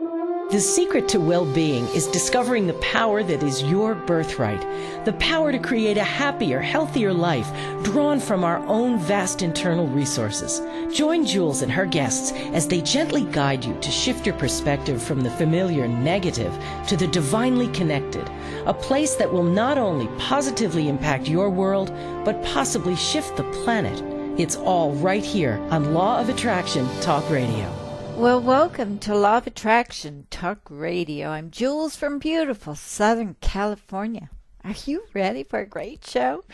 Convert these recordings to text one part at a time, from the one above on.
The secret to well-being is discovering the power that is your birthright, the power to create a happier, healthier life drawn from our own vast internal resources. Join Jules and her guests as they gently guide you to shift your perspective from the familiar negative to the divinely connected, a place that will not only positively impact your world, but possibly shift the planet. It's all right here on Law of Attraction Talk Radio. Well, welcome to Law of Attraction Talk Radio. I'm Jules from beautiful Southern California. Are you ready for a great show?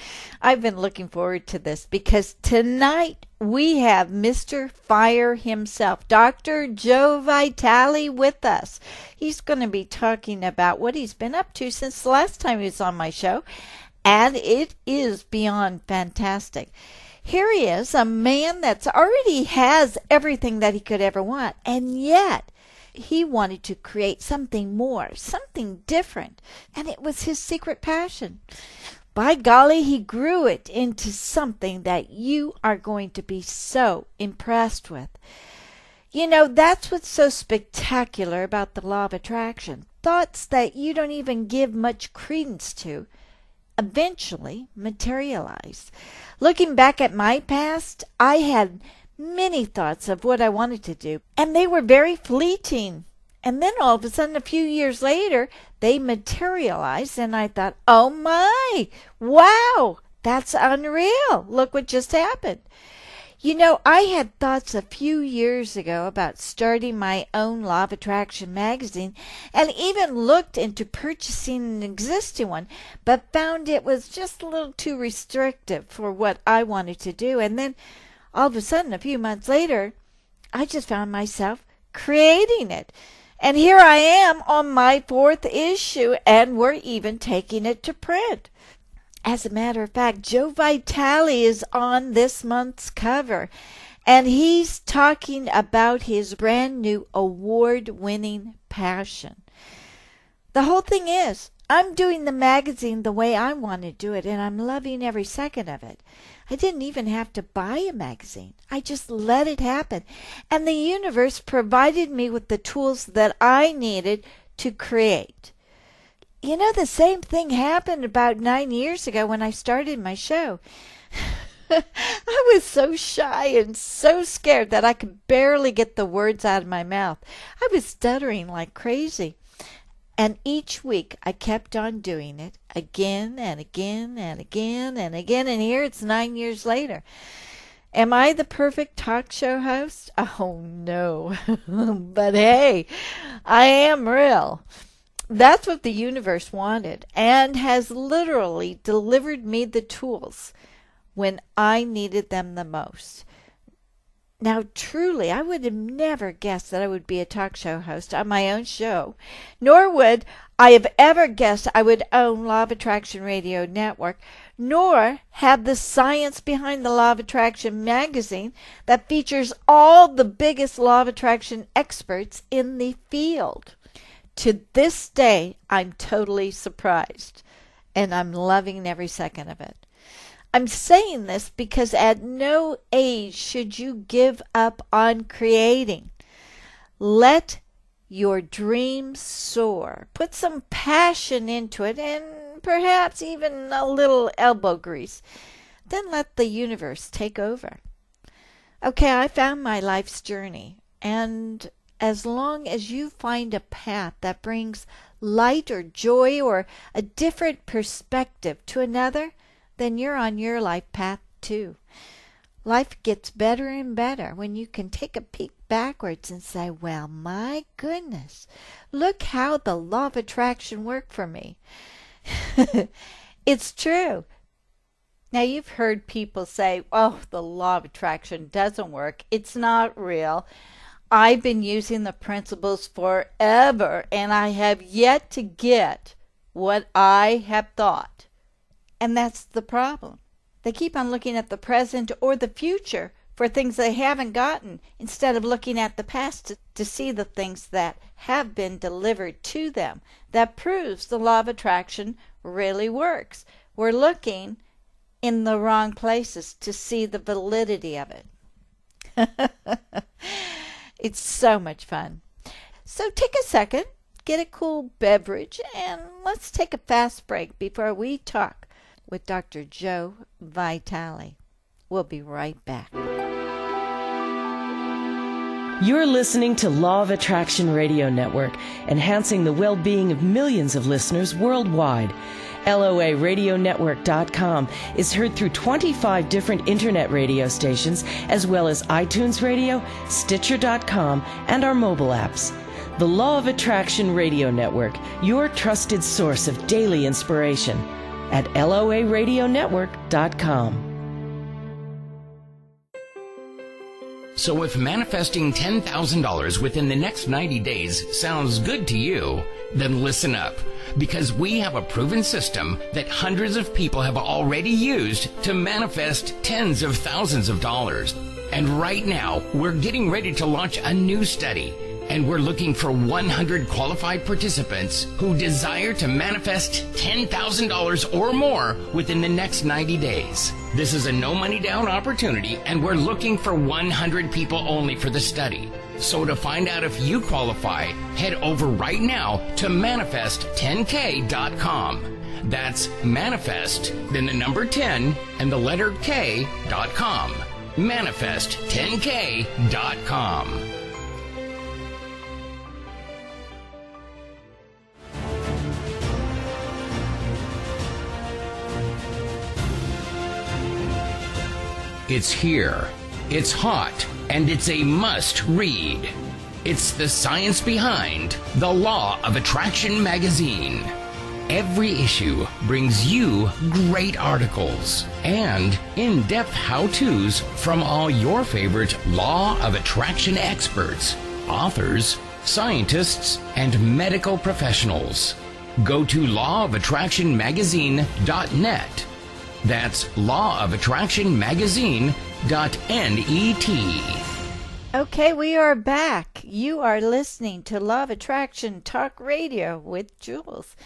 I've been looking forward to this because tonight we have Mr. Fire himself, Dr. Joe Vitale, with us. He's going to be talking about what he's been up to since the last time he was on my show, and it is beyond fantastic. Here he is, a man that's already has everything that he could ever want, and yet he wanted to create something more, something different, and it was his secret passion. By golly, he grew it into something that you are going to be so impressed with. You know, that's what's so spectacular about the law of attraction. Thoughts that you don't even give much credence to eventually materialize. Looking back at my past, I had many thoughts of what I wanted to do, and they were very fleeting. And then all of a sudden, a few years later, they materialized, and I thought, oh my, wow, that's unreal. Look what just happened. You know, I had thoughts a few years ago about starting my own Law of Attraction magazine and even looked into purchasing an existing one, but found it was just a little too restrictive for what I wanted to do. And then all of a sudden, a few months later, I just found myself creating it. And here I am on my 4th issue, and we're even taking it to print. As a matter of fact, Joe Vitale is on this month's cover, and he's talking about his brand new award-winning passion. The whole thing is, I'm doing the magazine the way I want to do it, and I'm loving every second of it. I didn't even have to buy a magazine. I just let it happen, and the universe provided me with the tools that I needed to create. You know, the same thing happened about 9 years ago when I started my show. I was so shy and so scared that I could barely get the words out of my mouth. I was stuttering like crazy. And each week I kept on doing it again and again and again and again. And here it's 9 years later. Am I the perfect talk show host? Oh, no. But hey, I am real. That's what the universe wanted and has literally delivered me the tools when I needed them the most. Now, truly, I would have never guessed that I would be a talk show host on my own show, nor would I have ever guessed I would own Law of Attraction Radio Network, nor have the science behind the Law of Attraction magazine that features all the biggest Law of Attraction experts in the field. To this day, I'm totally surprised, and I'm loving every second of it. I'm saying this because at no age should you give up on creating. Let your dreams soar. Put some passion into it and perhaps even a little elbow grease. Then let the universe take over. Okay, I found my life's journey, and as long as you find a path that brings light or joy or a different perspective to another, then you're on your life path too. Life gets better and better when you can take a peek backwards and say, well, my goodness, look how the law of attraction worked for me. It's true. Now, you've heard people say, oh, the law of attraction doesn't work. It's not real. I've been using the principles forever, and I have yet to get what I have thought. And that's the problem. They keep on looking at the present or the future for things they haven't gotten instead of looking at the past to see the things that have been delivered to them. That proves the law of attraction really works. We're looking in the wrong places to see the validity of it. It's so much fun. So take a second, get a cool beverage, and let's take a fast break before we talk with Dr. Joe Vitale. We'll be right back. You're listening to Law of Attraction Radio Network, enhancing the well-being of millions of listeners worldwide. LOARadionetwork.com is heard through 25 different internet radio stations, as well as iTunes Radio, Stitcher.com, and our mobile apps. The Law of Attraction Radio Network, your trusted source of daily inspiration, at LOARadionetwork.com. So if manifesting $10,000 within the next 90 days sounds good to you, then listen up, because we have a proven system that hundreds of people have already used to manifest tens of thousands of dollars. And right now, we're getting ready to launch a new study, and we're looking for 100 qualified participants who desire to manifest $10,000 or more within the next 90 days. This is a no money down opportunity, and we're looking for 100 people only for the study. So to find out if you qualify, head over right now to manifest10k.com. That's manifest, then the number 10 and the letter K.com. Manifest10k.com. It's here, it's hot, and it's a must-read. It's the science behind The Law of Attraction magazine. Every issue brings you great articles and in-depth how-tos from all your favorite Law of Attraction experts, authors, scientists, and medical professionals. Go to lawofattractionmagazine.net. That's lawofattractionmagazine.net. Okay, we are back. You are listening to Law of Attraction Talk Radio with Jules.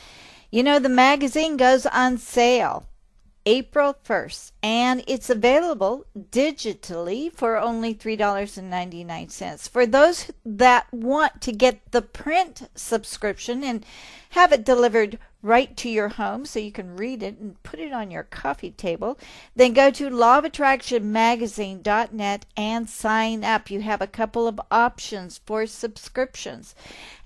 You know, the magazine goes on sale April 1st, and it's available digitally for only $3.99. For those that want to get the print subscription and have it delivered right to your home so you can read it and put it on your coffee table, then go to lawofattractionmagazine.net and sign up. You have a couple of options for subscriptions.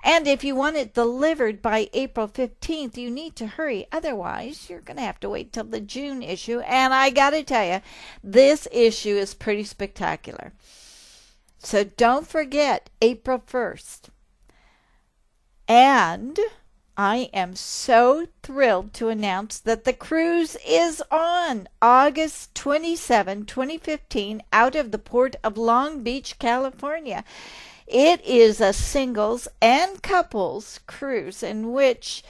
And if you want it delivered by April 15th, you need to hurry. Otherwise, you're going to have to wait till the June issue. And I got to tell you, this issue is pretty spectacular. So don't forget April 1st. And I am so thrilled to announce that the cruise is on August 27, 2015, out of the port of Long Beach, California. It is a singles and couples cruise in which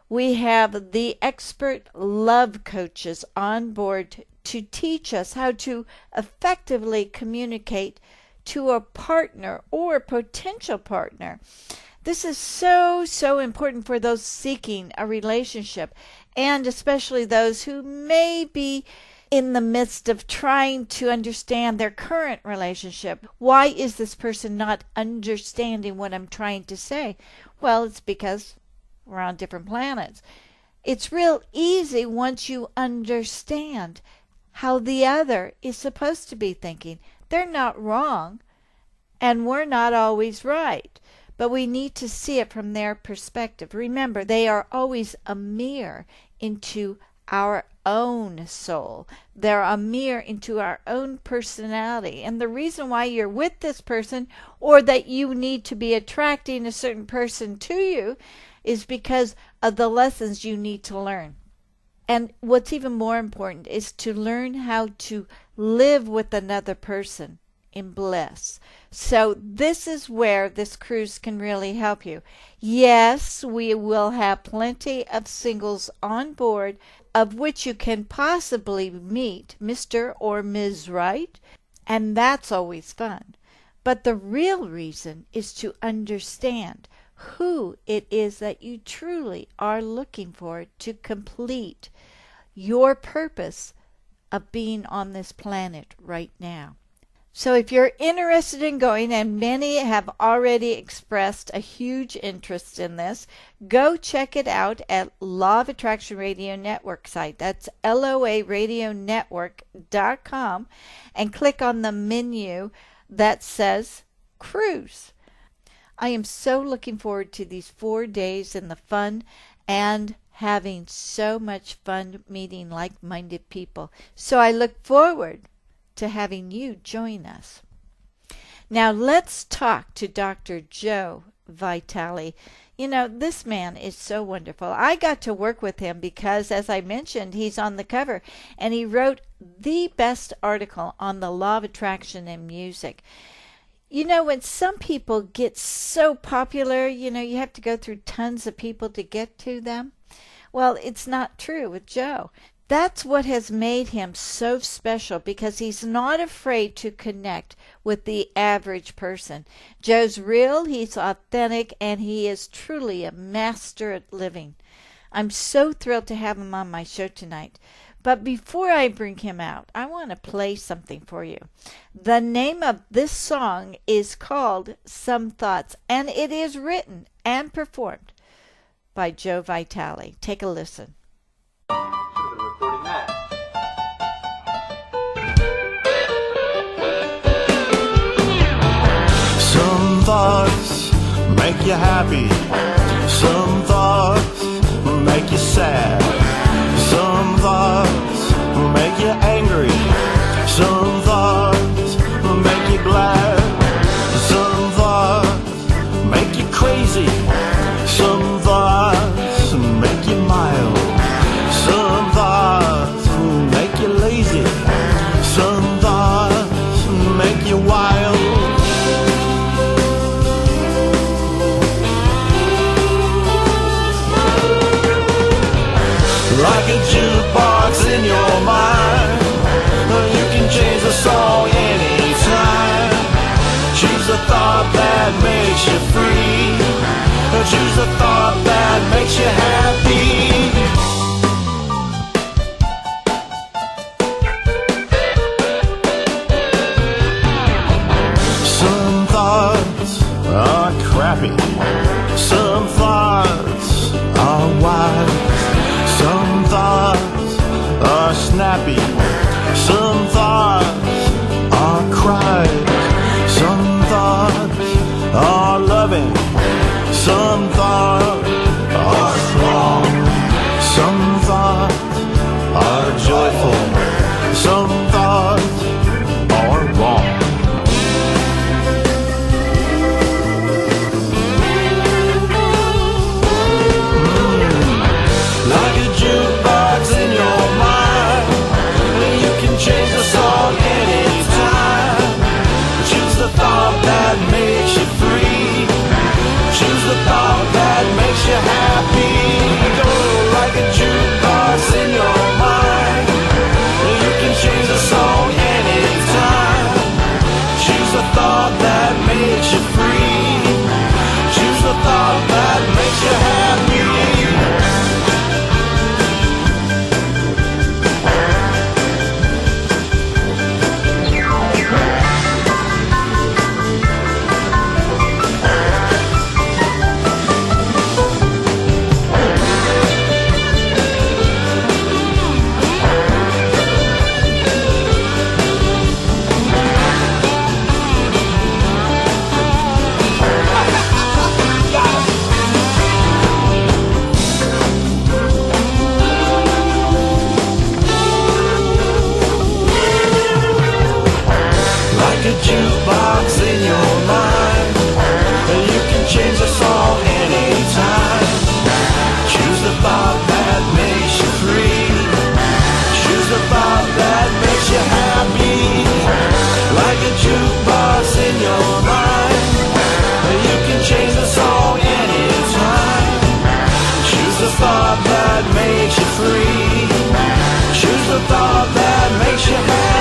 we have the expert love coaches on board to teach us how to effectively communicate to a partner or potential partner. This is so important for those seeking a relationship, and especially those who may be in the midst of trying to understand their current relationship. Why is this person not understanding what I'm trying to say? Well, it's because we're on different planets. It's real easy once you understand how the other is supposed to be thinking. They're not wrong, and we're not always right. But we need to see it from their perspective. Remember, they are always a mirror into our own soul. They're a mirror into our own personality. And the reason why you're with this person, or that you need to be attracting a certain person to you, is because of the lessons you need to learn. And what's even more important is to learn how to live with another person in bliss. So this is where this cruise can really help you. Yes, we will have plenty of singles on board, of which you can possibly meet Mr. or Ms. Right, and that's always fun. But the real reason is to understand who it is that you truly are looking for to complete your purpose of being on this planet right now. So if you're interested in going, and many have already expressed a huge interest in this, go check it out at Law of Attraction Radio Network site. That's LOARadionetwork.com, and click on the menu that says Cruise. I am so looking forward to these 4 days and the fun, and having so much fun meeting like-minded people. So I look forward to having you join us. Now let's talk to Dr. Joe Vitale. You know, this man is so wonderful. I got to work with him because, as I mentioned, he's on the cover, and he wrote the best article on the law of attraction in music. You know, when some people get so popular, you know, you have to go through tons of people to get to them. Well, it's not true with Joe. That's what has made him so special, because he's not afraid to connect with the average person. Joe's real, he's authentic, and he is truly a master at living. I'm so thrilled to have him on my show tonight. But before I bring him out, I want to play something for you. The name of this song is called Some Thoughts, and it is written and performed by Joe Vitale. Take a listen. Some thoughts make you happy. Some thoughts make you sad. Some thoughts make you angry. Some thoughts make you glad. Some thoughts make you crazy. Some thoughts make you mild. Some thoughts make you lazy. Some thoughts make you wild. Like a jukebox in your mind, you can change the song anytime. Choose a thought that makes you free. Choose a thought that makes you happy. Some thoughts are crappy. Some thoughts are wise. Some thoughts are snappy. Some thoughts are cries. Some thoughts are loving. Some thoughts are strong. Some thoughts are joyful. Some thoughts are wrong. Like a jukebox in your mind, you can change the song anytime. Choose the thought that makes you free. Choose the thought that makes you happy. Go like a jukebox in your mind, you can change the song anytime. Choose the thought that makes you free. Choose the thought that makes you happy. A jukebox in your mind, you can change the song anytime. Choose the thought that makes you free. Choose the thought that makes you happy. Like a jukebox in your mind, you can change the song anytime. Choose the thought that makes you free. Choose the thought that makes you happy.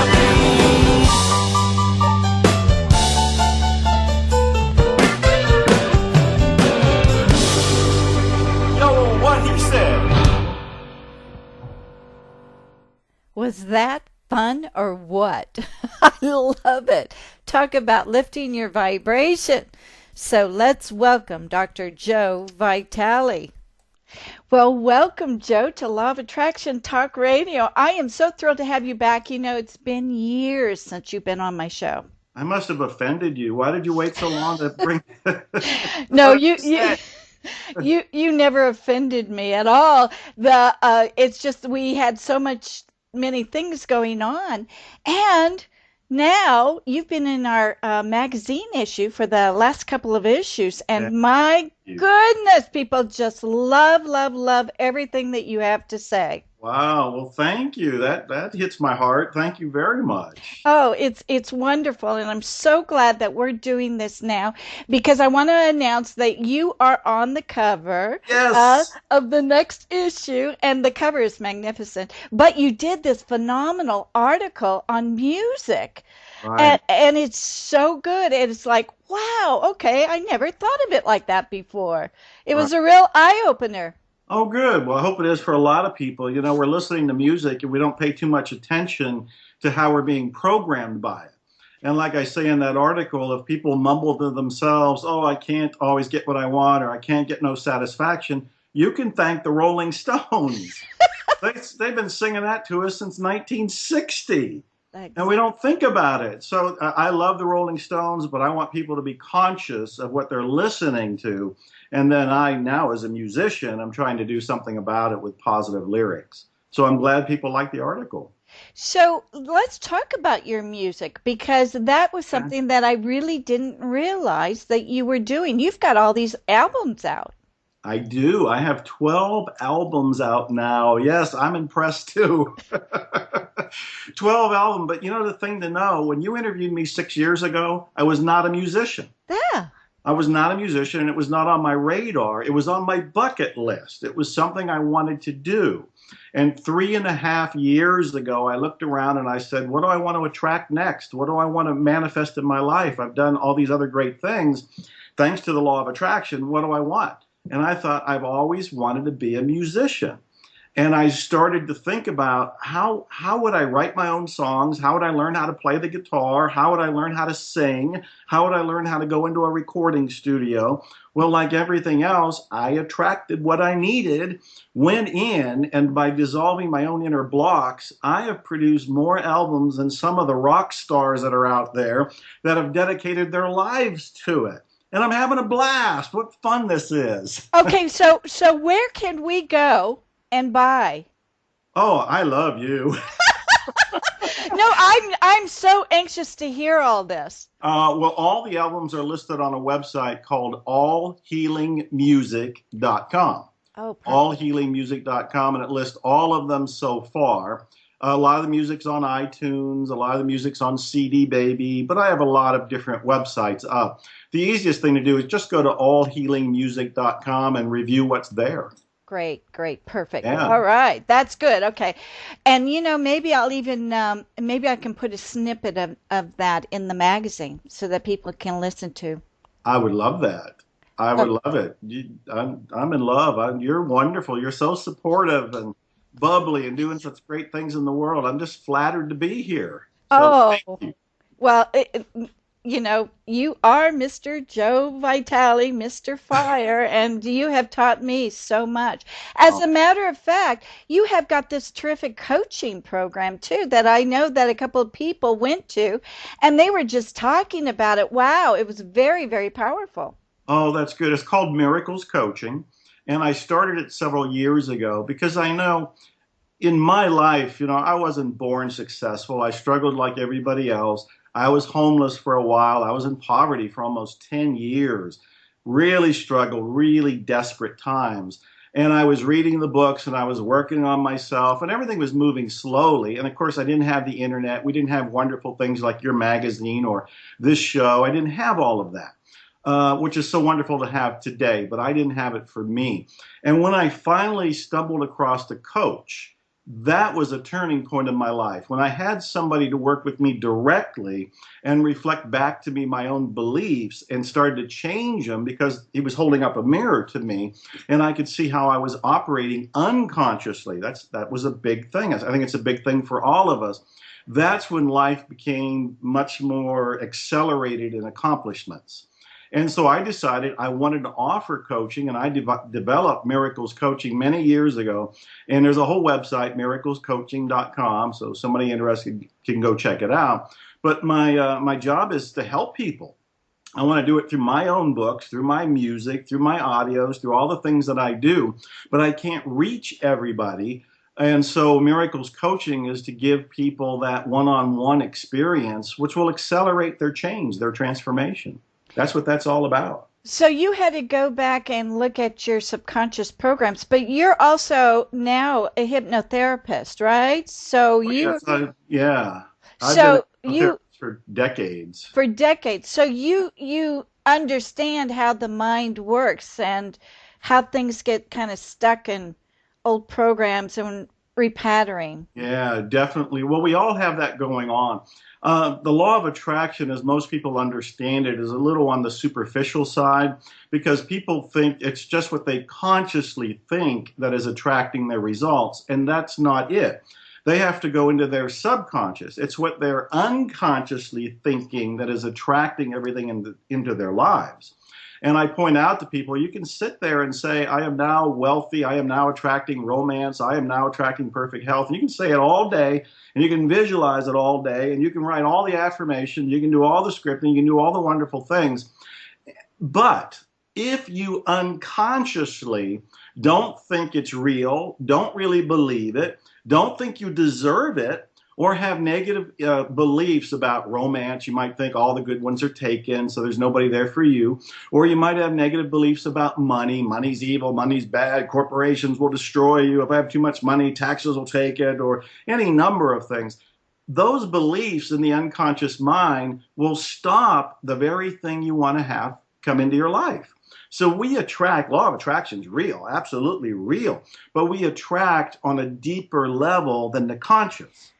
Was that fun or what? I love it. Talk about lifting your vibration. So let's welcome Dr. Joe Vitale. Well, welcome, Joe, to Law of Attraction Talk Radio. I am so thrilled to have you back. You know, it's been years since you've been on my show. I must have offended you. Why did you wait so long to bring? No, you never offended me at all. It's just we had many things going on, and now you've been in our magazine issue for the last couple of issues, and my goodness, people just love everything that you have to say. Wow. Well, thank you. That hits my heart. Thank you very much. Oh, it's wonderful, and I'm so glad that we're doing this now because I want to announce that you are on the cover of the next issue, and the cover is magnificent. But you did this phenomenal article on music, Right. and it's so good. It's like, wow, okay, I never thought of it like that before. It was a real eye-opener. Oh, good. Well, I hope it is for a lot of people. You know, we're listening to music and we don't pay too much attention to how we're being programmed by it. And like I say in that article, if people mumble to themselves, oh, I can't always get what I want, or I can't get no satisfaction, you can thank the Rolling Stones. They've been singing that to us since 1960. And we don't think about it. So I love the Rolling Stones, but I want people to be conscious of what they're listening to. And then now as a musician, I'm trying to do something about it with positive lyrics. So I'm glad people like the article. So let's talk about your music, because that was something that I really didn't realize that you were doing. You've got all these albums out. I do. I have 12 albums out now. Yes, I'm impressed too. 12 albums. But you know, the thing to know, when you interviewed me 6 years ago, I was not a musician. Yeah. I was not a musician, and it was not on my radar. It was on my bucket list. It was something I wanted to do. And 3.5 years ago, I looked around and I said, what do I want to attract next? What do I want to manifest in my life? I've done all these other great things. Thanks to the law of attraction, what do I want? And I thought, I've always wanted to be a musician. And I started to think about how would I write my own songs? How would I learn how to play the guitar? How would I learn how to sing? How would I learn how to go into a recording studio? Well, like everything else, I attracted what I needed, went in, and by dissolving my own inner blocks, I have produced more albums than some of the rock stars that are out there that have dedicated their lives to it. And I'm having a blast. What fun this is. Okay, so where can we go and buy? Oh, I love you. No, I'm so anxious to hear all this. Well, all the albums are listed on a website called allhealingmusic.com. Oh, perfect. Allhealingmusic.com, and it lists all of them so far. A lot of the music's on iTunes, a lot of the music's on CD Baby, but I have a lot of different websites up. The easiest thing to do is just go to allhealingmusic.com and review what's there. Great, perfect. Yeah. All right, that's good. Okay, and you know, maybe I'll even maybe I can put a snippet of that in the magazine so that people can listen to. I would love that. I would love it. I'm in love. You're wonderful. You're so supportive and bubbly and doing such great things in the world. I'm just flattered to be here. So, thank you. Well, you know, you are Mr. Joe Vitale, Mr. Fire, and you have taught me so much. As a matter of fact, you have got this terrific coaching program, too, that I know that a couple of people went to, and they were just talking about it. Wow, it was very, very powerful. Oh, that's good. It's called Miracles Coaching, and I started it several years ago because I know in my life, you know, I wasn't born successful. I struggled like everybody else. I was homeless for a while. I was in poverty for almost 10 years. Really struggled, really desperate times. And I was reading the books and I was working on myself and everything was moving slowly. And of course, I didn't have the internet. We didn't have wonderful things like your magazine or this show. I didn't have all of that, which is so wonderful to have today, but I didn't have it for me. And when I finally stumbled across a coach, that was a turning point in my life. When I had somebody to work with me directly and reflect back to me my own beliefs and started to change them because he was holding up a mirror to me and I could see how I was operating unconsciously. That was a big thing. I think it's a big thing for all of us. that's when life became much more accelerated in accomplishments. And so I decided I wanted to offer coaching, and I developed Miracles Coaching many years ago. And there's a whole website, miraclescoaching.com, so somebody interested can go check it out. But my job is to help people. I want to do it through my own books, through my music, through my audios, through all the things that I do. But I can't reach everybody. And so Miracles Coaching is to give people that one-on-one experience, which will accelerate their change, their transformation. That's what that's all about. So you had to go back and look at your subconscious programs, but you're also now a hypnotherapist, right? So you, Yeah. I've so been a you, therapist for decades. for decades, so you understand how the mind works and how things get kind of stuck in old programs and repattering. Yeah, definitely. Well, we all have that going on. The law of attraction, as most people understand it, is a little on the superficial side because people think it's just what they consciously think that is attracting their results, and that's not it. They have to go into their subconscious. It's what they're unconsciously thinking that is attracting everything into their lives. And I point out to people, you can sit there and say, I am now wealthy, I am now attracting romance, I am now attracting perfect health. And you can say it all day, and you can visualize it all day, and you can write all the affirmations, you can do all the scripting, you can do all the wonderful things. But if you unconsciously don't think it's real, don't really believe it, don't think you deserve it, or have negative beliefs about romance. You might think all the good ones are taken, so there's nobody there for you. Or you might have negative beliefs about money. Money's evil, money's bad, corporations will destroy you. If I have too much money, taxes will take it, or any number of things. Those beliefs in the unconscious mind will stop the very thing you want to have come into your life. So we attract, law of attraction is real, absolutely real, but we attract on a deeper level than the conscious.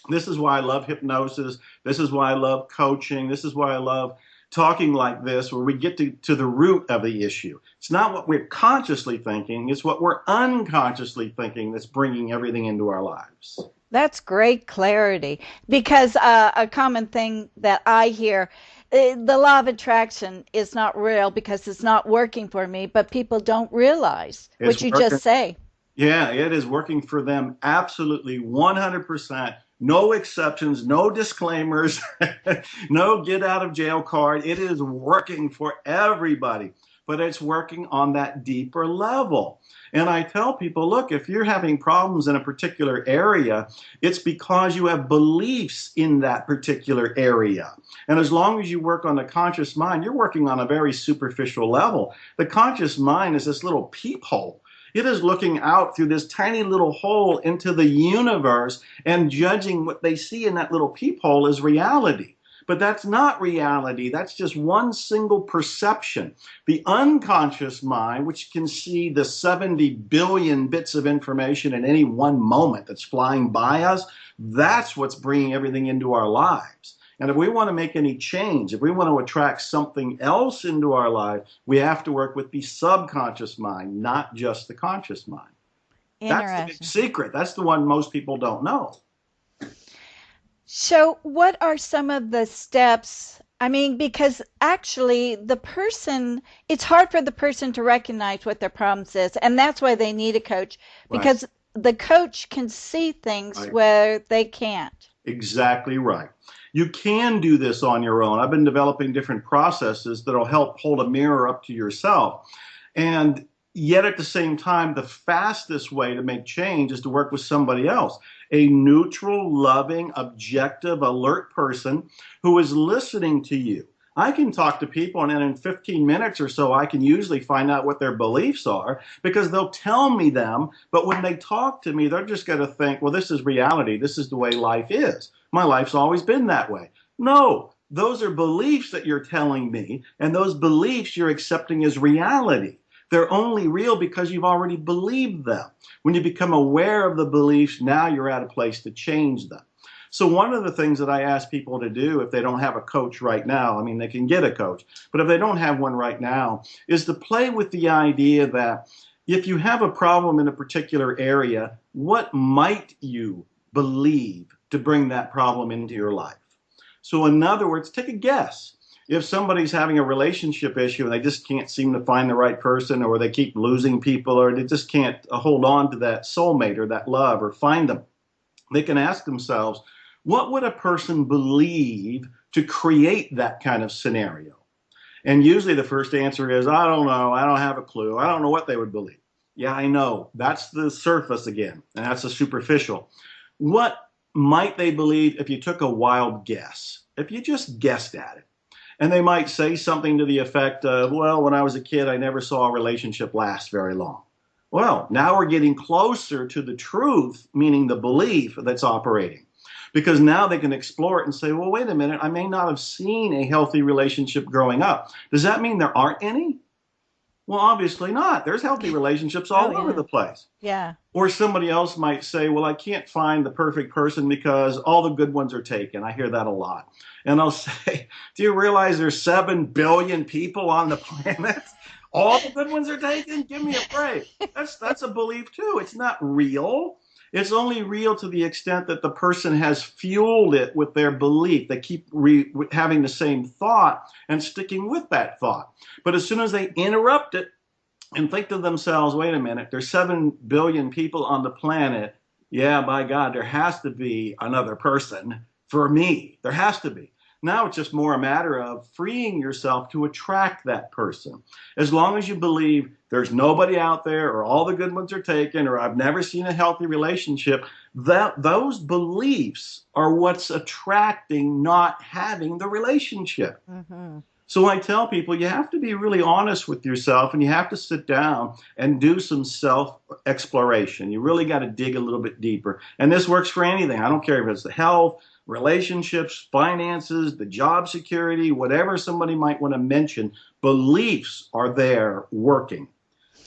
This is why I love hypnosis. This is why I love coaching. This is why I love talking like this, where we get to the root of the issue. It's not what we're consciously thinking. It's what we're unconsciously thinking that's bringing everything into our lives. That's great clarity because a common thing that I hear, the law of attraction is not real because it's not working for me, but people don't realize what you just say. Yeah, it is working for them absolutely 100%. No exceptions, no disclaimers, no get out of jail card. It is working for everybody, but it's working on that deeper level. And I tell people, look, if you're having problems in a particular area, it's because you have beliefs in that particular area. And as long as you work on the conscious mind, you're working on a very superficial level. The conscious mind is this little peephole. It is looking out through this tiny little hole into the universe and judging what they see in that little peephole as reality. But that's not reality. That's just one single perception. The unconscious mind, which can see the 70 billion bits of information in any one moment that's flying by us, that's what's bringing everything into our lives. And if we want to make any change, if we want to attract something else into our life, we have to work with the subconscious mind, not just the conscious mind. That's the big secret. That's the one most people don't know. So what are some of the steps? I mean, because actually the person, it's hard for the person to recognize what their problems is. And that's why they need a coach, because the coach can see things where they can't. Exactly right. You can do this on your own. I've been developing different processes that'll help hold a mirror up to yourself. And yet at the same time, the fastest way to make change is to work with somebody else, a neutral, loving, objective, alert person who is listening to you. I can talk to people, and then in 15 minutes or so, I can usually find out what their beliefs are because they'll tell me them. But when they talk to me, they're just going to think, well, this is reality. This is the way life is. My life's always been that way. No, those are beliefs that you're telling me, and those beliefs you're accepting as reality. They're only real because you've already believed them. When you become aware of the beliefs, now you're at a place to change them. So one of the things that I ask people to do if they don't have a coach right now, I mean, they can get a coach, but if they don't have one right now, is to play with the idea that if you have a problem in a particular area, what might you believe to bring that problem into your life. So in other words, take a guess. If somebody's having a relationship issue and they just can't seem to find the right person, or they keep losing people, or they just can't hold on to that soulmate or that love or find them, they can ask themselves, what would a person believe to create that kind of scenario? And usually the first answer is, I don't know, I don't have a clue, I don't know what they would believe. Yeah, I know. That's the surface again, and that's the superficial. What might they believe if you took a wild guess? If you just guessed at it? And they might say something to the effect of, well, when I was a kid, I never saw a relationship last very long. Well, now we're getting closer to the truth, meaning the belief that's operating. Because now they can explore it and say, well, wait a minute, I may not have seen a healthy relationship growing up. Does that mean there aren't any? Well, obviously not. There's healthy relationships all over the place. Yeah. Or somebody else might say, well, I can't find the perfect person because all the good ones are taken. I hear that a lot. And I'll say, do you realize there's 7 billion people on the planet? All the good ones are taken? Give me a break. That's a belief too. It's not real. It's only real to the extent that the person has fueled it with their belief. They keep having the same thought and sticking with that thought. But as soon as they interrupt it and think to themselves, wait a minute, there's 7 billion people on the planet. Yeah, by God, there has to be another person for me. There has to be. Now it's just more a matter of freeing yourself to attract that person. As long as you believe there's nobody out there, or all the good ones are taken, or I've never seen a healthy relationship, those beliefs are what's attracting not having the relationship. Mm-hmm. So I tell people, you have to be really honest with yourself, and you have to sit down and do some self-exploration. You really got to dig a little bit deeper. And this works for anything. I don't care if it's the health, relationships, finances, the job security, whatever somebody might want to mention, beliefs are there working.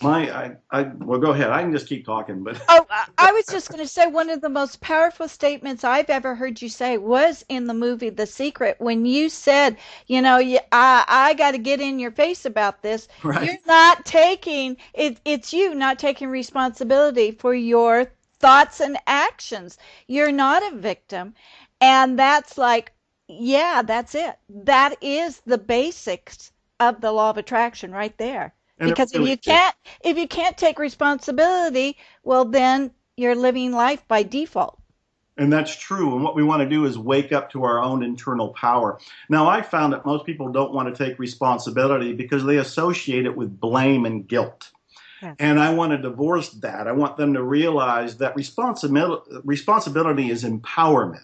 Well, go ahead. I can just keep talking, but I was just going to say, one of the most powerful statements I've ever heard you say was in the movie The Secret, when you said, I got to get in your face about this. Right. You're not taking it. It's you not taking responsibility for your thoughts and actions. You're not a victim. And that's like, yeah, that's it. That is the basics of the law of attraction right there. Because if you can't take responsibility, well, then you're living life by default. And that's true. And what we want to do is wake up to our own internal power. Now, I found that most people don't want to take responsibility because they associate it with blame and guilt. Yes. And I want to divorce that. I want them to realize that responsibility is empowerment.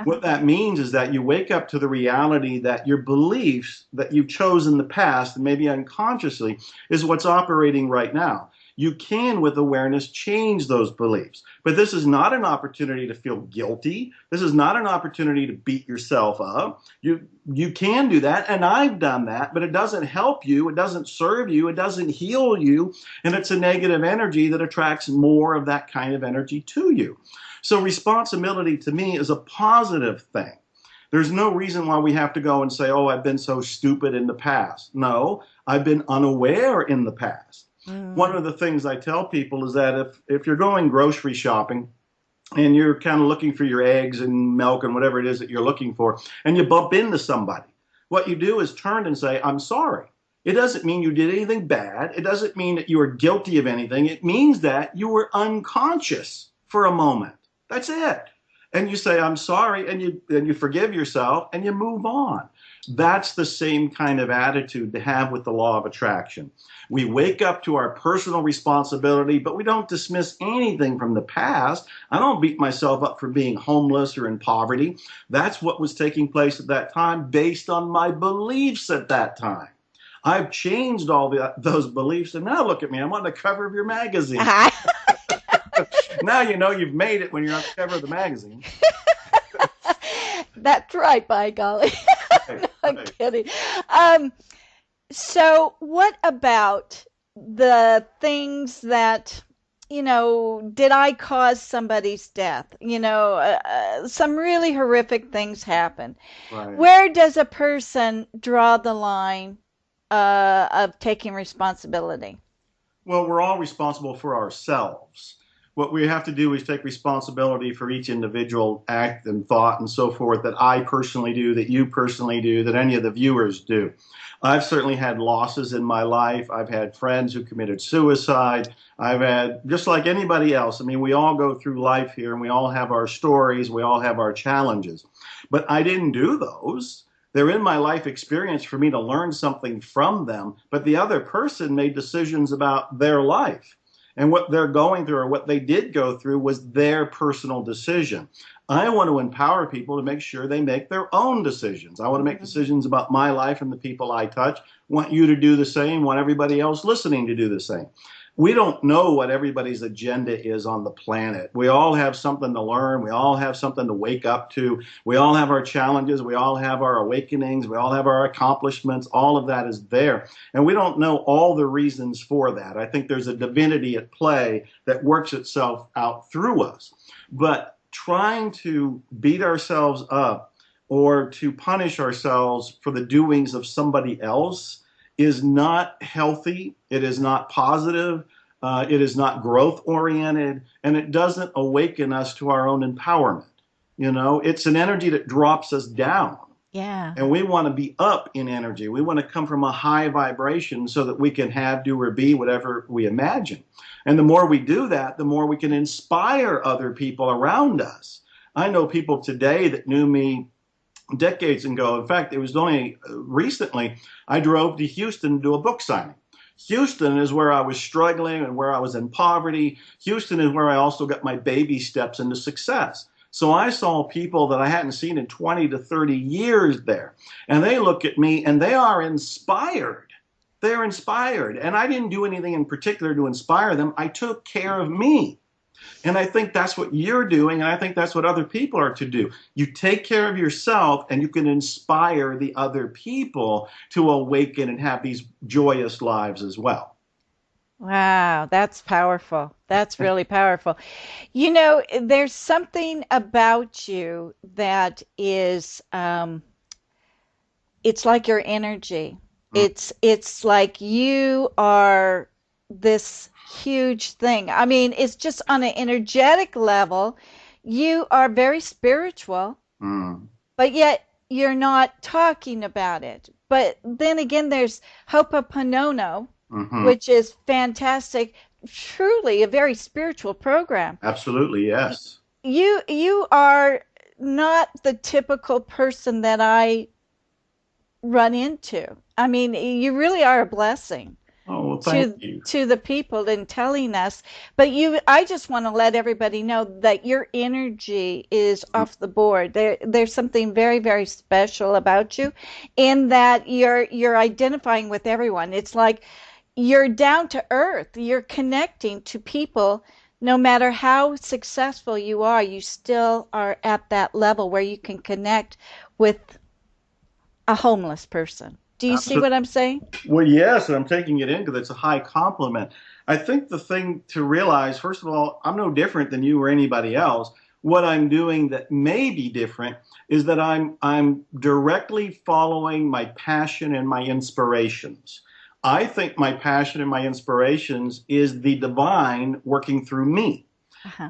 What that means is that you wake up to the reality that your beliefs that you've chosen in the past, and maybe unconsciously, is what's operating right now. You can, with awareness, change those beliefs. But this is not an opportunity to feel guilty. This is not an opportunity to beat yourself up. You can do that, and I've done that, but it doesn't help you. It doesn't serve you. It doesn't heal you. And it's a negative energy that attracts more of that kind of energy to you. So responsibility to me is a positive thing. There's no reason why we have to go and say, oh, I've been so stupid in the past. No, I've been unaware in the past. One of the things I tell people is that if you're going grocery shopping and you're kind of looking for your eggs and milk and whatever it is that you're looking for, and you bump into somebody, what you do is turn and say, I'm sorry. It doesn't mean you did anything bad. It doesn't mean that you were guilty of anything. It means that you were unconscious for a moment. That's it. And you say, I'm sorry, and you forgive yourself, and you move on. That's the same kind of attitude to have with the law of attraction. We wake up to our personal responsibility, but we don't dismiss anything from the past. I don't beat myself up for being homeless or in poverty. That's what was taking place at that time based on my beliefs at that time. I've changed all those beliefs, and now look at me. I'm on the cover of your magazine. Now you know you've made it when you're on the cover of the magazine. That's right, by golly. I'm kidding. So what about the things that, did I cause somebody's death? Some really horrific things happen. Right. Where does a person draw the line of taking responsibility? Well, we're all responsible for ourselves. what we have to do is take responsibility for each individual act and thought and so forth that I personally do, that you personally do, that any of the viewers do. I've certainly had losses in my life. I've had friends who committed suicide. I've had, just like anybody else, I mean, we all go through life here and we all have our stories, we all have our challenges. But I didn't do those. They're in my life experience for me to learn something from them, but the other person made decisions about their life. And what they're going through or what they did go through was their personal decision. I want to empower people to make sure they make their own decisions. I want to make decisions about my life and the people I touch. Want you to do the same, want everybody else listening to do the same. We don't know what everybody's agenda is on the planet. We all have something to learn. We all have something to wake up to. We all have our challenges. We all have our awakenings. We all have our accomplishments. All of that is there. And we don't know all the reasons for that. I think there's a divinity at play that works itself out through us. But trying to beat ourselves up or to punish ourselves for the doings of somebody else is not healthy, it is not positive, it is not growth oriented, and it doesn't awaken us to our own empowerment. You know, it's an energy that drops us down. Yeah. And we want to be up in energy. We want to come from a high vibration so that we can have, do, or be whatever we imagine. And the more we do that, the more we can inspire other people around us. I know people today that knew me decades ago. In fact, it was only recently I drove to Houston to do a book signing. Houston is where I was struggling and where I was in poverty. Houston is where I also got my baby steps into success. So I saw people that I hadn't seen in 20 to 30 years there. And they look at me and they are inspired. They're inspired. And I didn't do anything in particular to inspire them. I took care of me. And I think that's what you're doing, and I think that's what other people are to do. You take care of yourself, and you can inspire the other people to awaken and have these joyous lives as well. Wow, that's powerful. That's really powerful. You know, there's something about you that is, it's like your energy. It's like you are this huge thing. I mean, it's just on an energetic level. You are very spiritual, but yet you're not talking about it. But then again, there's Ho'oponopono, which is fantastic. Truly a very spiritual program. Absolutely, yes. You are not the typical person that I run into. I mean, you really are a blessing. Oh, well, thank you. To the people in telling us. But I just want to let everybody know that your energy is off the board. There's something very, very special about you in that you're identifying with everyone. It's like you're down to earth. You're connecting to people. No matter how successful you are, you still are at that level where you can connect with a homeless person. Do you see what I'm saying? Well, yes, and I'm taking it in because it's a high compliment. I think the thing to realize, first of all, I'm no different than you or anybody else. What I'm doing that may be different is that I'm directly following my passion and my inspirations. I think my passion and my inspirations is the divine working through me.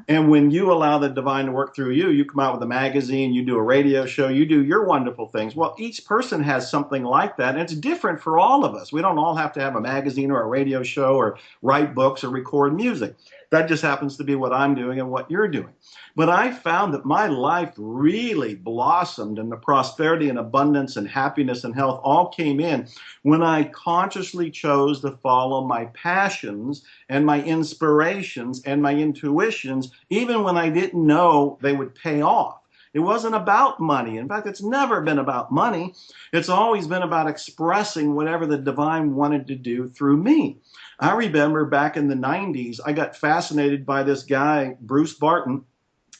And when you allow the divine to work through you, you come out with a magazine, you do a radio show, you do your wonderful things. Well, each person has something like that, and it's different for all of us. We don't all have to have a magazine or a radio show or write books or record music. That just happens to be what I'm doing and what you're doing. But I found that my life really blossomed, and the prosperity and abundance and happiness and health all came in when I consciously chose to follow my passions and my inspirations and my intuitions, even when I didn't know they would pay off. It wasn't about money. In fact, it's never been about money. It's always been about expressing whatever the divine wanted to do through me. I remember back in the 90s, I got fascinated by this guy, Bruce Barton.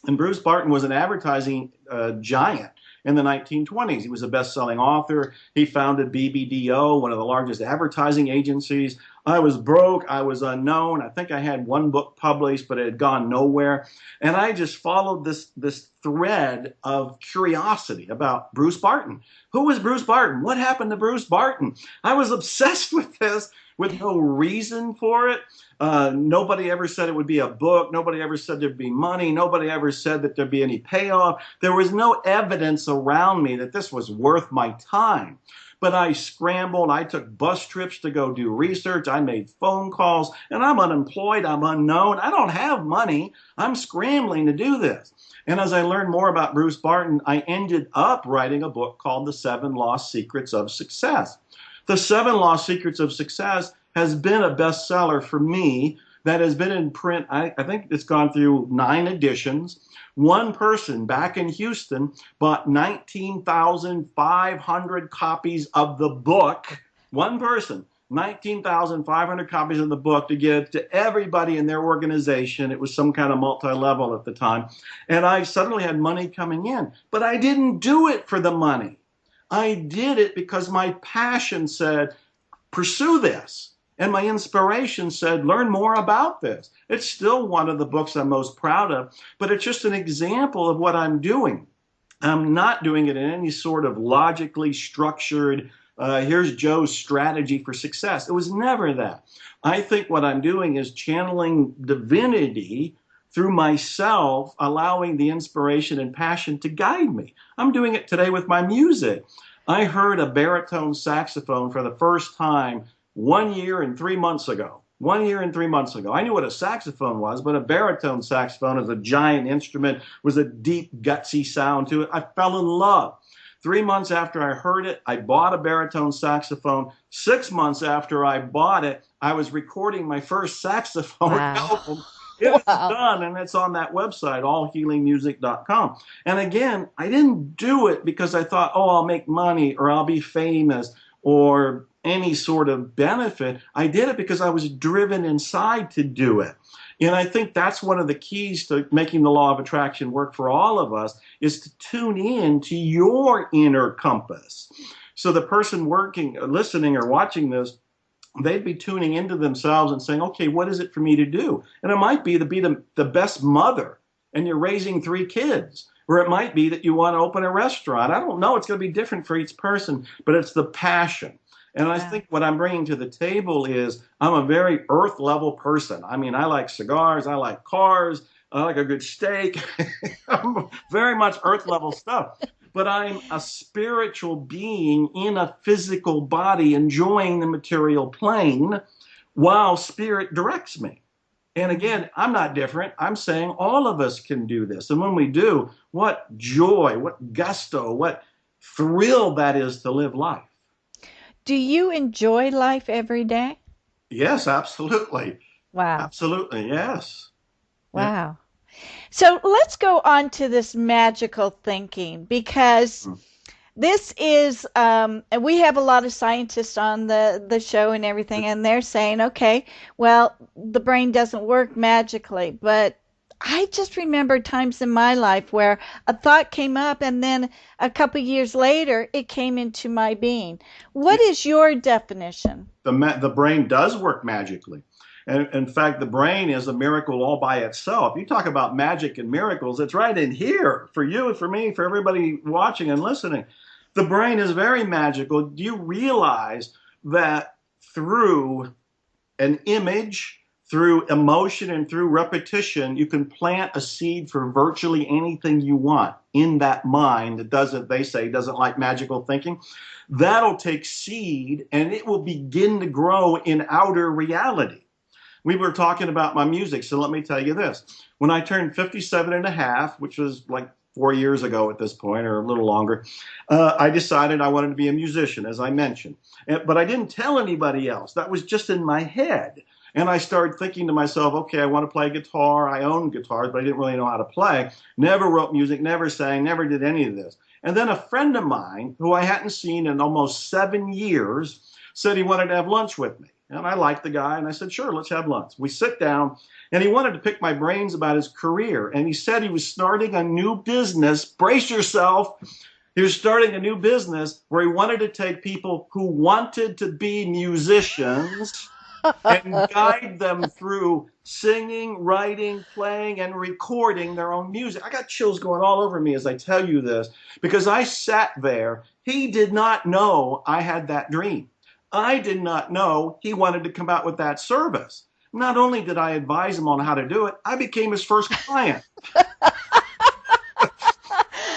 And Bruce Barton was an advertising giant in the 1920s. He was a best-selling author. He founded BBDO, one of the largest advertising agencies. I was broke. I was unknown. I think I had one book published, but it had gone nowhere. And I just followed this thread of curiosity about Bruce Barton. Who was Bruce Barton? What happened to Bruce Barton? I was obsessed with this with no reason for it. Nobody ever said it would be a book. Nobody ever said there'd be money. Nobody ever said that there'd be any payoff. There was no evidence around me that this was worth my time. But I scrambled. I took bus trips to go do research. I made phone calls, and I'm unemployed. I'm unknown. I don't have money. I'm scrambling to do this. And as I learned more about Bruce Barton, I ended up writing a book called The 7 Lost Secrets of Success. The 7 Lost Secrets of Success has been a bestseller for me that has been in print. I think it's gone through 9 editions. One person back in Houston bought 19,500 copies of the book. One person, 19,500 copies of the book to give to everybody in their organization. It was some kind of multi-level at the time. And I suddenly had money coming in. But I didn't do it for the money. I did it because my passion said, pursue this. And my inspiration said, learn more about this. It's still one of the books I'm most proud of, but it's just an example of what I'm doing. I'm not doing it in any sort of logically structured, here's Joe's strategy for success. It was never that. I think what I'm doing is channeling divinity through myself, allowing the inspiration and passion to guide me. I'm doing it today with my music. I heard a baritone saxophone for the first time 1 year and 3 months ago. 1 year and 3 months ago. I knew what a saxophone was, but a baritone saxophone is a giant instrument, was a deep, gutsy sound to it. I fell in love. 3 months after I heard it, I bought a baritone saxophone. 6 months after I bought it, I was recording my first saxophone album. It was done, and it's on that website, allhealingmusic.com. And again, I didn't do it because I thought, oh, I'll make money or I'll be famous or any sort of benefit. I did it because I was driven inside to do it. And I think that's one of the keys to making the law of attraction work for all of us, is to tune in to your inner compass. So the person working, listening, or watching this, they'd be tuning into themselves and saying, okay, what is it for me to do? And it might be to be the best mother, and you're raising 3 kids. Or it might be that you want to open a restaurant. I don't know. It's going to be different for each person, but it's the passion. And I think what I'm bringing to the table is I'm a very earth level person. I mean, I like cigars. I like cars. I like a good steak. I'm very much earth level stuff. But I'm a spiritual being in a physical body enjoying the material plane while spirit directs me. And again, I'm not different. I'm saying all of us can do this. And when we do, what joy, what gusto, what thrill that is to live life. Do you enjoy life every day? Yes, absolutely. Wow. Absolutely, yes. Wow. So let's go on to this magical thinking, because this is, and we have a lot of scientists on the show and everything, and they're saying, okay, well, the brain doesn't work magically, but I just remember times in my life where a thought came up and then a couple years later it came into my being. What is your definition? The brain does work magically. And in fact, the brain is a miracle all by itself. You talk about magic and miracles, it's right in here for you and for me, for everybody watching and listening. The brain is very magical. Do you realize that through an image, through emotion, and through repetition, you can plant a seed for virtually anything you want in that mind that doesn't, they say, doesn't like magical thinking? That'll take seed and it will begin to grow in outer reality. We were talking about my music, so let me tell you this. When I turned 57 and a half, which was like 4 years ago at this point, or a little longer, I decided I wanted to be a musician, as I mentioned. But I didn't tell anybody else. That was just in my head. And I started thinking to myself, okay, I want to play guitar. I own guitars, but I didn't really know how to play. Never wrote music, never sang, never did any of this. And then a friend of mine, who I hadn't seen in almost 7 years, said he wanted to have lunch with me. And I liked the guy, and I said, sure, let's have lunch. We sit down, and he wanted to pick my brains about his career. And he said he was starting a new business. Brace yourself. He was starting a new business where he wanted to take people who wanted to be musicians and guide them through singing, writing, playing, and recording their own music. I got chills going all over me as I tell you this, because I sat there. He did not know I had that dream. I did not know he wanted to come out with that service. Not only did I advise him on how to do it, I became his first client.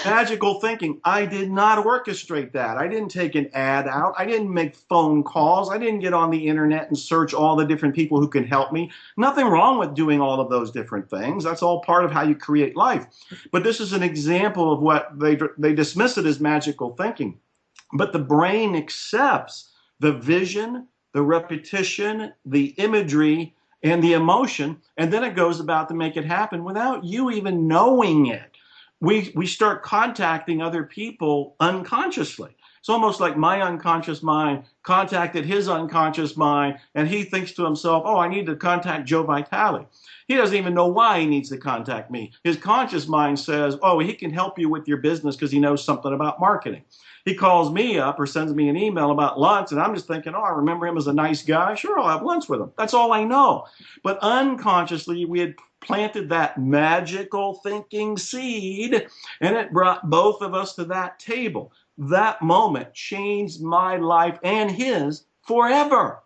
Magical thinking. I did not orchestrate that. I didn't take an ad out. I didn't make phone calls. I didn't get on the internet and search all the different people who can help me. Nothing wrong with doing all of those different things. That's all part of how you create life. But this is an example of what they dismiss it as magical thinking. But the brain accepts the vision, the repetition, the imagery, and the emotion, and then it goes about to make it happen without you even knowing it. We start contacting other people unconsciously. It's almost like my unconscious mind contacted his unconscious mind, and he thinks to himself, oh, I need to contact Joe Vitale. He doesn't even know why he needs to contact me. His conscious mind says, oh, he can help you with your business because he knows something about marketing. He calls me up or sends me an email about lunch, and I'm just thinking, oh, I remember him as a nice guy. Sure, I'll have lunch with him. That's all I know. But unconsciously, we had planted that magical thinking seed, and it brought both of us to that table. That moment changed my life and his forever.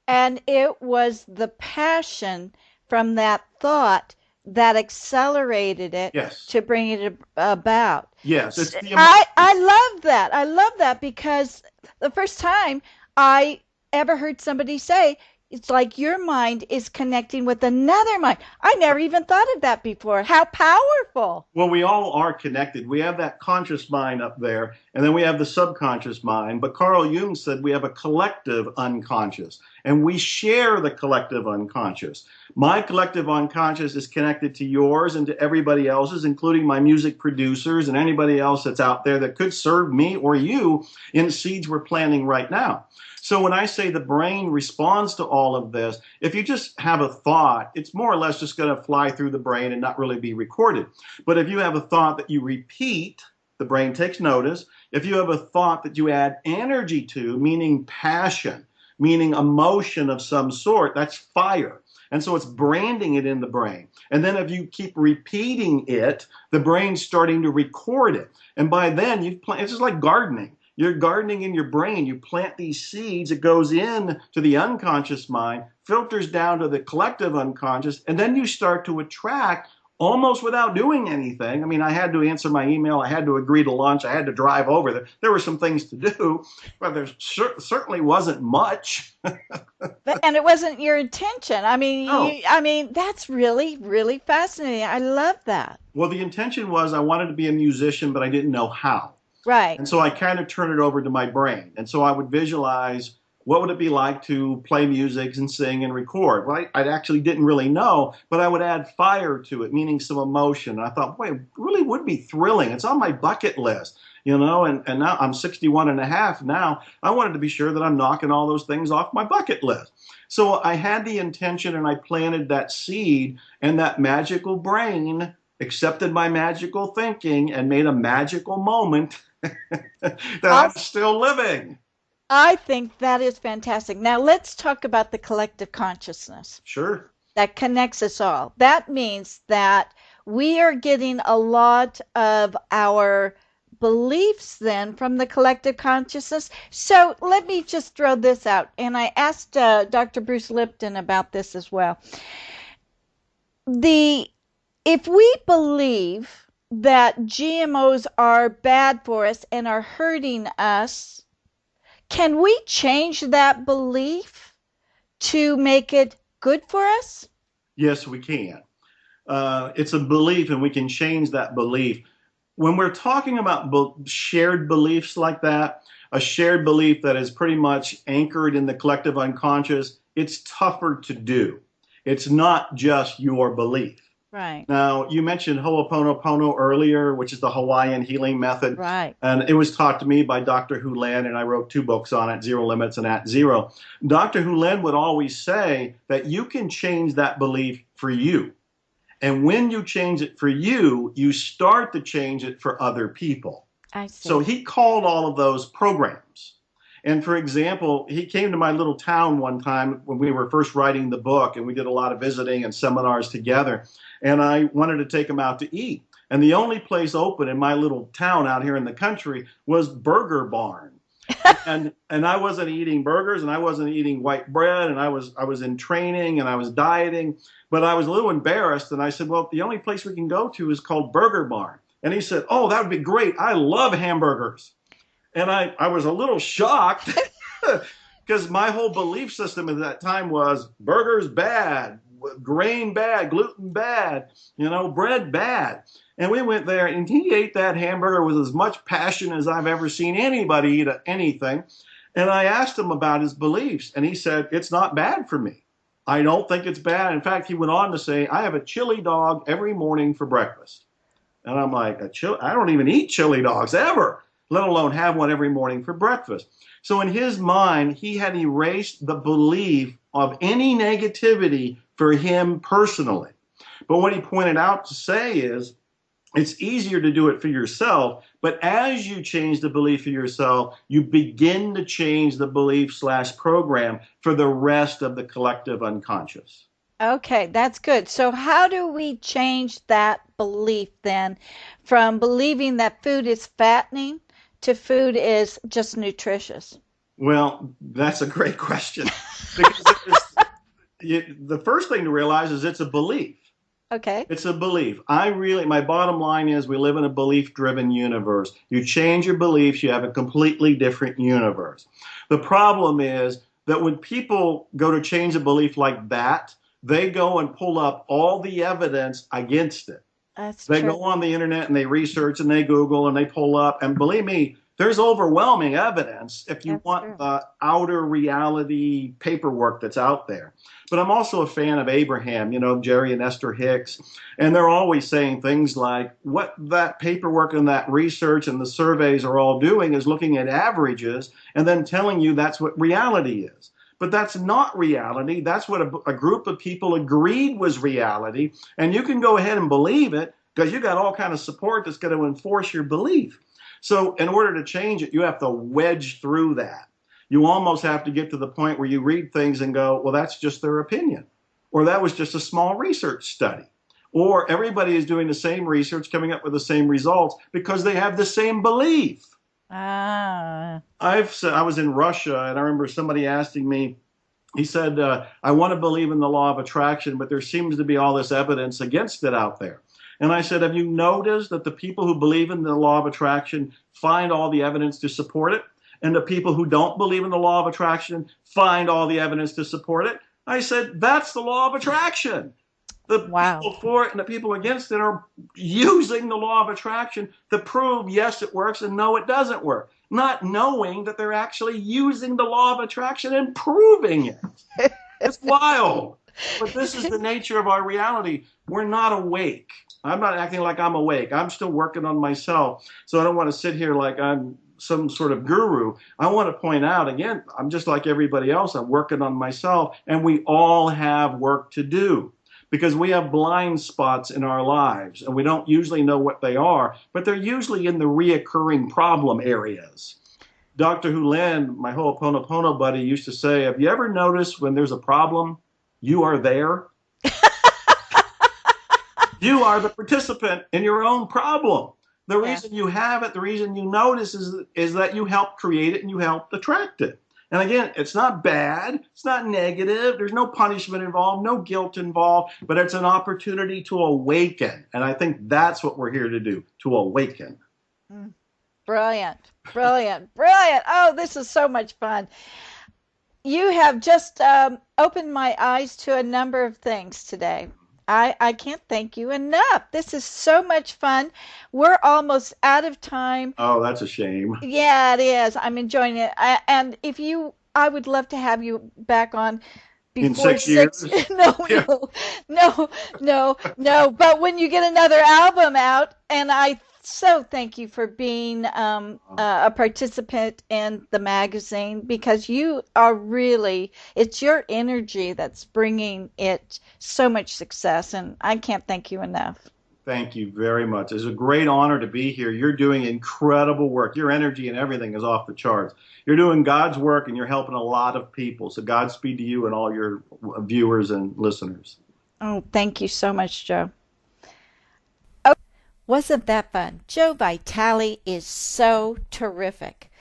And it was the passion from that thought that accelerated it Yes. to bring it about. Yes, it's the I love that. I love that because the first time I ever heard somebody say, it's like your mind is connecting with another mind. I never even thought of that before. How powerful. Well, we all are connected. We have that conscious mind up there, and then we have the subconscious mind. But Carl Jung said we have a collective unconscious, and we share the collective unconscious. My collective unconscious is connected to yours and to everybody else's, including my music producers and anybody else that's out there that could serve me or you in seeds we're planting right now. So when I say the brain responds to all of this, if you just have a thought, it's more or less just going to fly through the brain and not really be recorded. But if you have a thought that you repeat, the brain takes notice. If you have a thought that you add energy to, meaning passion, meaning emotion of some sort, that's fire. And so it's branding it in the brain. And then if you keep repeating it, the brain's starting to record it. And by then, it's just like gardening. You're gardening in your brain. You plant these seeds. It goes in to the unconscious mind, filters down to the collective unconscious, and then you start to attract almost without doing anything. I mean, I had to answer my email. I had to agree to lunch. I had to drive over there. There were some things to do, but there certainly wasn't much. And it wasn't your intention. I mean, No. that's really, really fascinating. I love that. Well, the intention was I wanted to be a musician, but I didn't know how. Right. And so I kind of turned it over to my brain. And so I would visualize what would it be like to play music and sing and record. Well, I actually didn't really know, but I would add fire to it, meaning some emotion. And I thought, boy, it really would be thrilling. It's on my bucket list, you know, and now I'm 61 and a half now. I wanted to be sure that I'm knocking all those things off my bucket list. So I had the intention and I planted that seed, and that magical brain accepted my magical thinking and made a magical moment that I'm still living. I think that is fantastic. Now let's talk about the collective consciousness Sure. that connects us all. That means that we are getting a lot of our beliefs then from the collective consciousness. So let me just throw this out. And I asked Dr. Bruce Lipton about this as well. If we believe that GMOs are bad for us and are hurting us, can we change that belief to make it good for us? Yes, we can. It's a belief, and we can change that belief. When we're talking about shared beliefs like that, a shared belief that is pretty much anchored in the collective unconscious, it's tougher to do. It's not just your belief. Right. Now, you mentioned Ho'oponopono earlier, which is the Hawaiian healing method. Right. And it was taught to me by Dr. Hulen, and I wrote 2 books on it, Zero Limits and At Zero. Dr. Hulen would always say that you can change that belief for you. And when you change it for you, you start to change it for other people. I see. So he called all of those programs. And for example, he came to my little town one time when we were first writing the book, and we did a lot of visiting and seminars together. And I wanted to take him out to eat. And the only place open in my little town out here in the country was Burger Barn. And I wasn't eating burgers and I wasn't eating white bread and I was in training and I was dieting, but I was a little embarrassed and I said, well, the only place we can go to is called Burger Barn. And he said, oh, that would be great. I love hamburgers. And I was a little shocked because my whole belief system at that time was burgers bad, grain bad, gluten bad, bread bad. And we went there and he ate that hamburger with as much passion as I've ever seen anybody eat anything. And I asked him about his beliefs and he said, it's not bad for me. I don't think it's bad. In fact, he went on to say, I have a chili dog every morning for breakfast. And I'm like, I don't even eat chili dogs ever, let alone have one every morning for breakfast. So in his mind, he had erased the belief of any negativity for him personally. But what he pointed out to say is, it's easier to do it for yourself, but as you change the belief for yourself, you begin to change the belief/program for the rest of the collective unconscious. Okay, that's good. So how do we change that belief then from believing that food is fattening to food is just nutritious? Well, that's a great question. Because the first thing to realize is it's a belief. Okay. It's a belief. My bottom line is we live in a belief-driven universe. You change your beliefs, you have a completely different universe. The problem is that when people go to change a belief like that, they go and pull up all the evidence against it. They True. go on the internet and they research and they Google and they pull up. And believe me, there's overwhelming evidence if you want the outer reality paperwork that's out there. But I'm also a fan of Abraham, Jerry and Esther Hicks. And they're always saying things like what that paperwork and that research and the surveys are all doing is looking at averages and then telling you that's what reality is. But that's not reality. That's what a group of people agreed was reality. And you can go ahead and believe it because you got all kind of support that's going to enforce your belief. So in order to change it, you have to wedge through that. You almost have to get to the point where you read things and go, well, that's just their opinion. Or that was just a small research study. Or everybody is doing the same research, coming up with the same results because they have the same belief. Ah. I was in Russia and I remember somebody asking me, he said, I want to believe in the law of attraction, but there seems to be all this evidence against it out there. And I said, have you noticed that the people who believe in the law of attraction find all the evidence to support it? And the people who don't believe in the law of attraction find all the evidence to support it? I said, that's the law of attraction. The people for it and the people against it are using the law of attraction to prove, yes, it works and no, it doesn't work. Not knowing that they're actually using the law of attraction and proving it. It's wild. But this is the nature of our reality. We're not awake. I'm not acting like I'm awake. I'm still working on myself. So I don't want to sit here like I'm some sort of guru. I want to point out, again, I'm just like everybody else. I'm working on myself. And we all have work to do because we have blind spots in our lives. And we don't usually know what they are, but they're usually in the reoccurring problem areas. Dr. Hulen, my Ho'oponopono buddy, used to say, have you ever noticed when there's a problem, you are there? You are the participant in your own problem. The reason you have it, the reason you notice is that you helped create it and you helped attract it. And again, it's not bad. It's not negative. There's no punishment involved, no guilt involved, but it's an opportunity to awaken. And I think that's what we're here to do, to awaken. Brilliant, brilliant, brilliant. Oh, this is so much fun. You have just opened my eyes to a number of things today. I can't thank you enough. This is so much fun. We're almost out of time. Oh, that's a shame. Yeah, it is. I'm enjoying it. And I would love to have you back on before in 6 years. No, Yeah. no. But when you get another album out, and I so thank you for being a participant in the magazine because you are really, it's your energy that's bringing it so much success, and I can't thank you enough. Thank you very much. It's a great honor to be here. You're doing incredible work. Your energy and everything is off the charts. You're doing God's work and you're helping a lot of people. So Godspeed to you and all your viewers and listeners. Oh, thank you so much, Joe. Wasn't that fun? Joe Vitale is so terrific.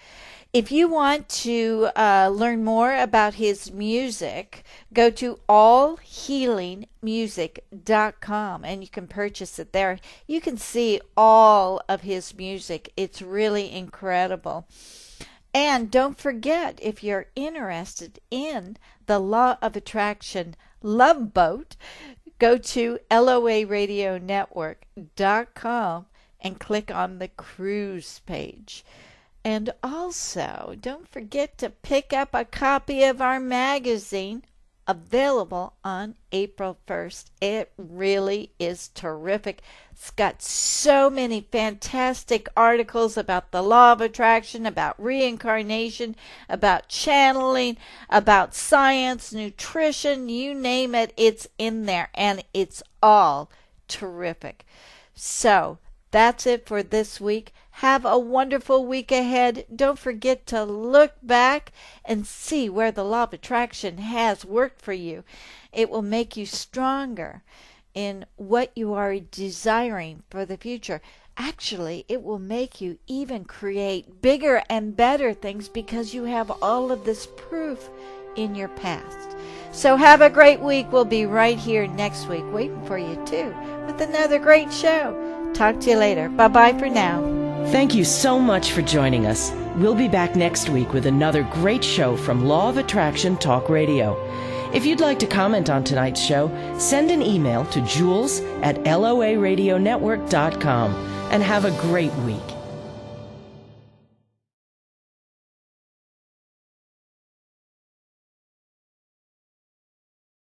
If you want to learn more about his music, go to allhealingmusic.com and you can purchase it there. You can see all of his music. It's really incredible. And don't forget, if you're interested in the Law of Attraction Love Boat, go to loaradionetwork.com and click on the cruise page. And also, don't forget to pick up a copy of our magazine, available on April 1st. It really is terrific. It's got so many fantastic articles about the law of attraction, about reincarnation, about channeling, about science, nutrition, you name it, it's in there, and it's all terrific. So, that's it for this week. Have a wonderful week ahead. Don't forget to look back and see where the law of attraction has worked for you. It will make you stronger in what you are desiring for the future. Actually, it will make you even create bigger and better things because you have all of this proof in your past. So have a great week. We'll be right here next week waiting for you too with another great show. Talk to you later. Bye-bye for now. Thank you so much for joining us. We'll be back next week with another great show from Law of Attraction Talk Radio. If you'd like to comment on tonight's show, send an email to jules@loaradionetwork.com and have a great week.